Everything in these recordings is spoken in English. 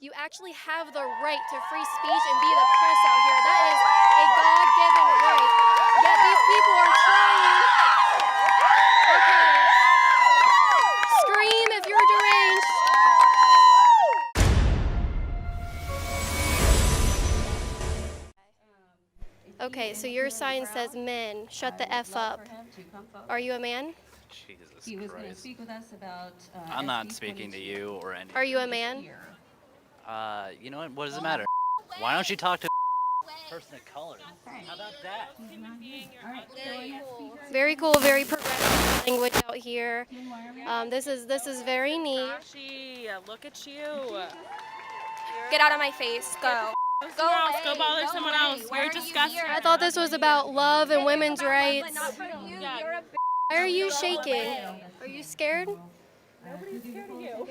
You actually have the right to free speech and be the press out here. That is a God-given right. Yet these people are trying. Okay. Scream if you're deranged. Okay, so your sign says men. Shut the F up. Are you a man? Jesus Christ. I'm not speaking to you or any. Are you a man? You know what does it matter? Why don't you talk to a person of color? How about that? Very cool, very progressive language out here. This is very neat. Look at you. Get out of my face. Go. Go bother someone else. You're disgusting. I thought this was about love and women's rights. Why are you shaking? Are you scared? Nobody's scared of you.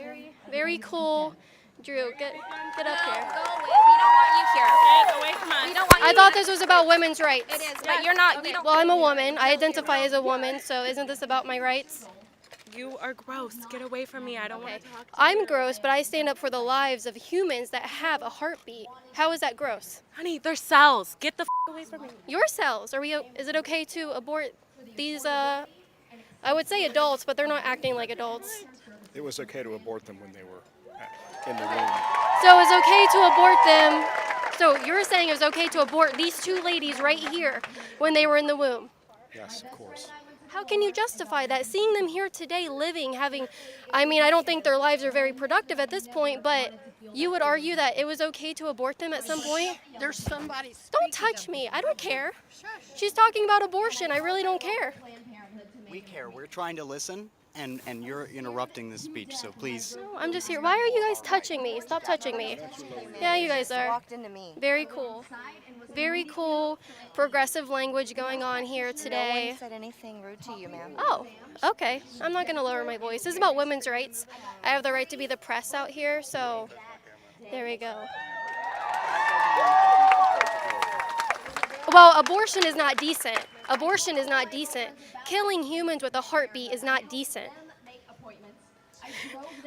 Very cool. Drew, get up here. Go away. We don't want you here. Get away from us. We don't want you I thought this was about women's rights. It is, but you're not. We don't. Well, I'm a woman. I identify as a woman, so isn't this about my rights? You are gross. Get away from me. I don't want to talk to you. I'm gross, but I stand up for the lives of humans that have a heartbeat. How is that gross? Honey, they're cells. Get the away from me. Your cells. Is it okay to abort these, I would say adults, but they're not acting like adults. It was okay to abort them when they were in the womb. So it's okay to abort them. So you're saying it's okay to abort these two ladies right here when they were in the womb? Yes, of course. How can you justify that? Seeing them here today, living, I don't think their lives are very productive at this point, but you would argue that it was okay to abort them at some point? There's somebody. Don't touch me. I don't care. She's talking about abortion. I really don't care. We care. We're trying to listen, and you're interrupting the speech, so please. No, I'm just here. Why are you guys touching me? Stop touching me. Yeah, you guys are. Walked into me. Very cool. Very cool progressive language going on here No today. one said anything rude to you, ma'am. Oh, okay. I'm not going to lower my voice. This is about women's rights. I have the right to be the press out here, so there we go. Well, abortion is not decent. Abortion is not decent. Killing humans with a heartbeat is not decent.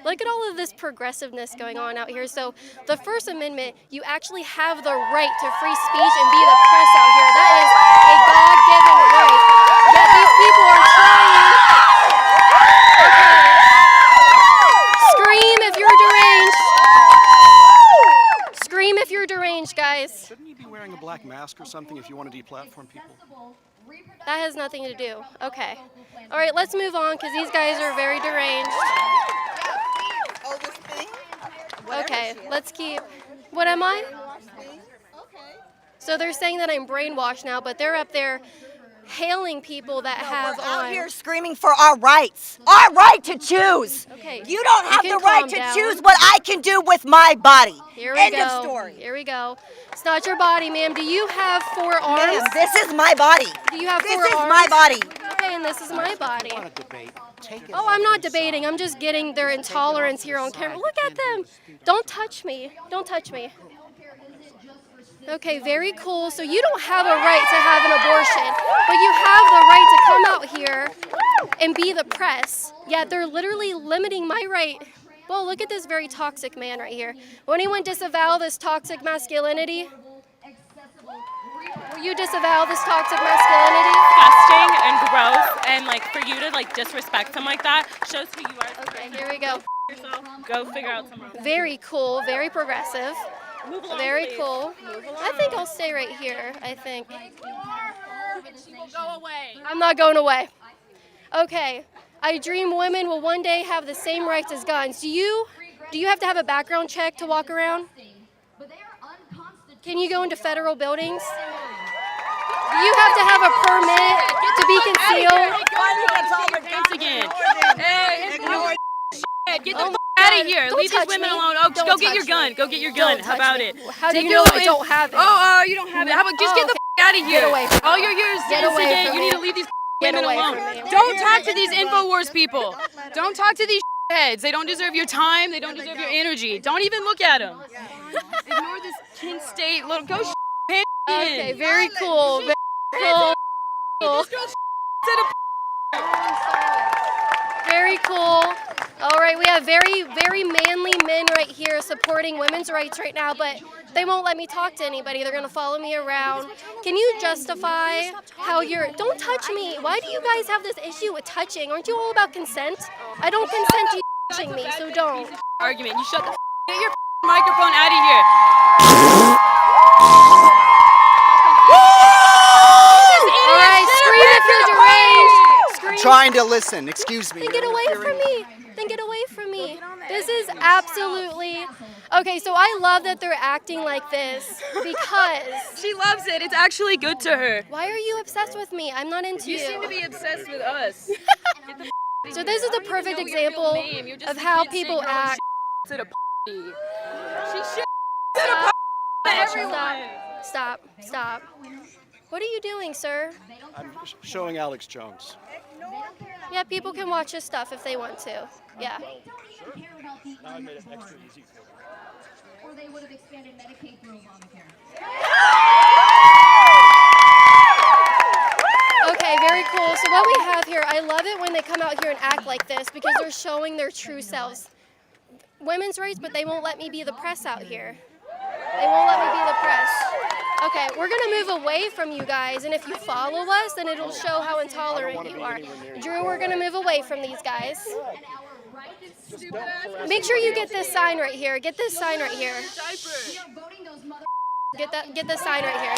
Look at all of this progressiveness going on out here. So the First Amendment, you actually have the right to free speech and be the press out here. That is a God-given right. Yet these people are trying. Okay. Scream if you're deranged. Scream if you're deranged, guys. Shouldn't you be wearing a black mask or something if you want to deplatform people? That has nothing to do. Okay. All right, let's move on because these guys are very deranged. Oh, this thing? Okay, let's keep. What am I? So they're saying that I'm brainwashed now, but they're up there hailing people that have We're out on. here screaming for our rights. Our right to choose. Okay. You don't have can the right calm to down. choose what I can do with my body. Here we End go. of story. Here we go. It's not your body, ma'am. Do you have 4 arms? Ma'am, this is my body. Do you have This 4 is arms? my body. Okay, and this is my body. You want to debate? Take it. Oh, I'm not debating. I'm just getting their intolerance here on camera. Look at them. Don't touch me. Don't touch me. Okay, very cool. So you don't have a right to have an abortion, but you have the right to come out here and be the press. Yet they're literally limiting my right. Well, look at this very toxic man right here. Will anyone disavow this toxic masculinity? Will you disavow this toxic masculinity? Disgusting and gross, and for you to disrespect them like that shows who you are. Okay, here we go. Yourself. Go figure out somewhere else. Very cool, very progressive. Move along, Very please. cool. Move along. I think I'll stay right here. I think. She will go away. I'm not going away. Okay. I dream women will one day have the same rights as guns. Do you have to have a background check to walk around? Can you go into federal buildings? Do you have to have a permit to be concealed? Again. Hey, get the out of here. Don't Leave these touch women me. alone. Oh, Don't go get touch your gun. me. Go get your gun. Don't How touch about me. it? How do you know I don't have it? Oh, you don't have it. How about just get the out of here? Get away from All me. you're here is Get away instigate. from You me. need to leave these Get women away alone. from me. Don't talk to these InfoWars people. Don't talk to these heads. They don't deserve your time. They don't deserve your energy. Don't even look at them. Ignore this Kent State little go in. Okay, very cool. Very cool. This girl Very cool. All right, we have very, very manly men right here supporting women's rights right now, but they won't let me talk to anybody. They're gonna follow me around. Can you justify how you're, don't touch me. Why do you guys have this issue with touching? Aren't you all about consent? I don't consent to you touching me, so don't. Argument. You shut the get your microphone out of here. All right, scream if you're deranged. Scream. Trying to listen. Excuse me. Then get away from me. Then get away from me. This is absolutely... Okay, so I love that they're acting like this because... She loves it. It's actually good to her. Why are you obsessed with me? I'm not into you. You seem to be obsessed with us. So this is a perfect example of how people act. To the party. She should to the party. Stop. Stop. What are you doing, sir? I'm showing Alex Jones. Yeah, people can watch his stuff if they want to. Yeah. Now I made it extra easy for them. Or they would have expanded Medicaid through Obamacare. Okay, very cool. So what we have here, I love it when they come out here and act like this because they're showing their true selves. Women's rights, but they won't let me be the press out here. They won't let me be the press. Okay, we're gonna move away from you guys, and if you follow us, then it'll show how intolerant you are. Drew, we're gonna move away from these guys. Make sure you get this sign right here. Get this sign right here. Get this sign right here.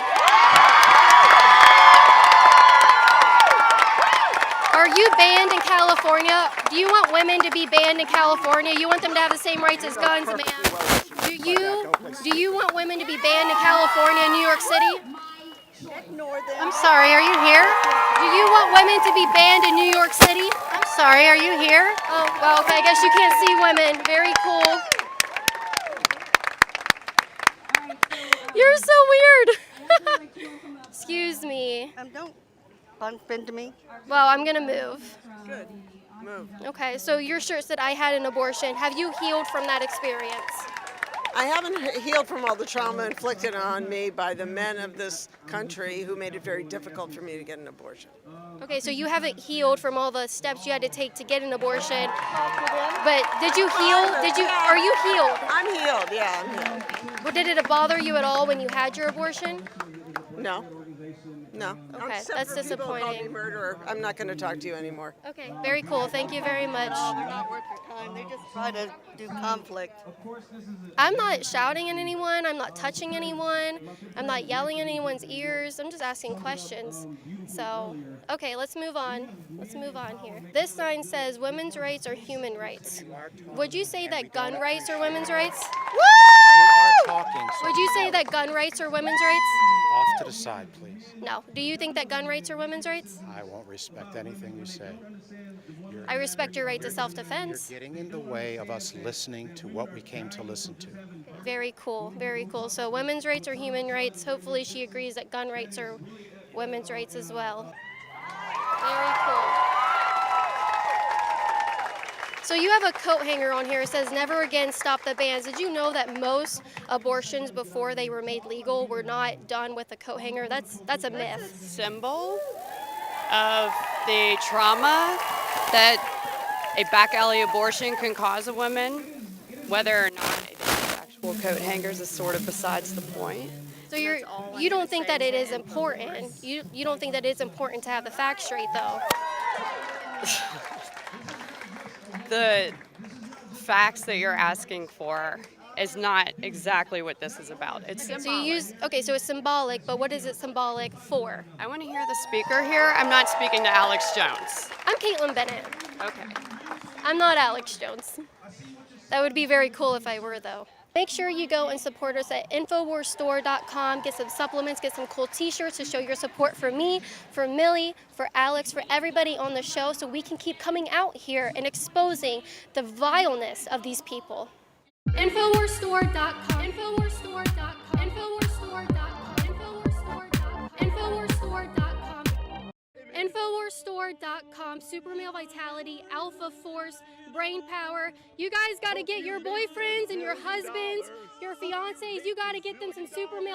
Are you banned in California? Do you want women to be banned in California? You want them to have the same rights as guns, man? Do you want women to be banned in California and New York City? I'm sorry, are you here? Do you want women to be banned in New York City? I'm sorry, are you here? Oh, well, okay, I guess you can't see women. Very cool. You're so weird. Excuse me. Don't bump into me. Well, I'm gonna move. Good. Move. Okay, so your shirt said I had an abortion. Have you healed from that experience? I haven't healed from all the trauma inflicted on me by the men of this country who made it very difficult for me to get an abortion. Okay, so you haven't healed from all the steps you had to take to get an abortion. But did you heal? Are you healed? I'm healed, yeah, I'm healed. Well, did it bother you at all when you had your abortion? No. No. Okay, Except that's for people who call me disappointing. murderer. I'm not going to talk to you anymore. Okay, very cool. Thank you very much. They're not worth your time. They just try to do conflict. I'm not shouting at anyone. I'm not touching anyone. I'm not yelling in anyone's ears. I'm just asking questions. So, okay, let's move on. Let's move on here. This sign says women's rights are human rights. Would you say that gun rights are women's rights? You are talking, so Would you say that gun rights are women's rights? off to the side, please. No. Do you think that gun rights are women's rights? I won't respect anything you say. I respect your right to self-defense. You're getting in the way of us listening to what we came to listen to. Very cool, very cool. So women's rights are human rights. Hopefully she agrees that gun rights are women's rights as well. Very cool. So you have a coat hanger on here. It says, "Never again stop the bans." Did you know that most abortions before they were made legal were not done with a coat hanger? That's a myth. Symbol of the trauma that a back alley abortion can cause a woman. Whether or not it is actual coat hangers is sort of besides the point. So you don't think that it is important. You don't think that it's important to have the facts straight, though. The facts that you're asking for is not exactly what this is about. It's So you use, okay, so it's symbolic, but what is it symbolic for? I want to hear the speaker here. I'm not speaking to Alex Jones. I'm Kaitlin Bennett. Okay. I'm not Alex Jones. That would be very cool if I were, though. Make sure you go and support us at InfoWarsStore.com. Get some supplements, get some cool t-shirts to show your support for me, for Millie, for Alex, for everybody on the show, so we can keep coming out here and exposing the vileness of these people. InfoWarsStore.com. InfoWarsStore.com. InfoWarsStore.com. InfoWarsStore.com. InfoWarsStore.com. InfoWarsStore.com. Super male vitality, alpha force, brain power. You guys got to get your boyfriends and your husbands, your fiancés, you got to get them some super male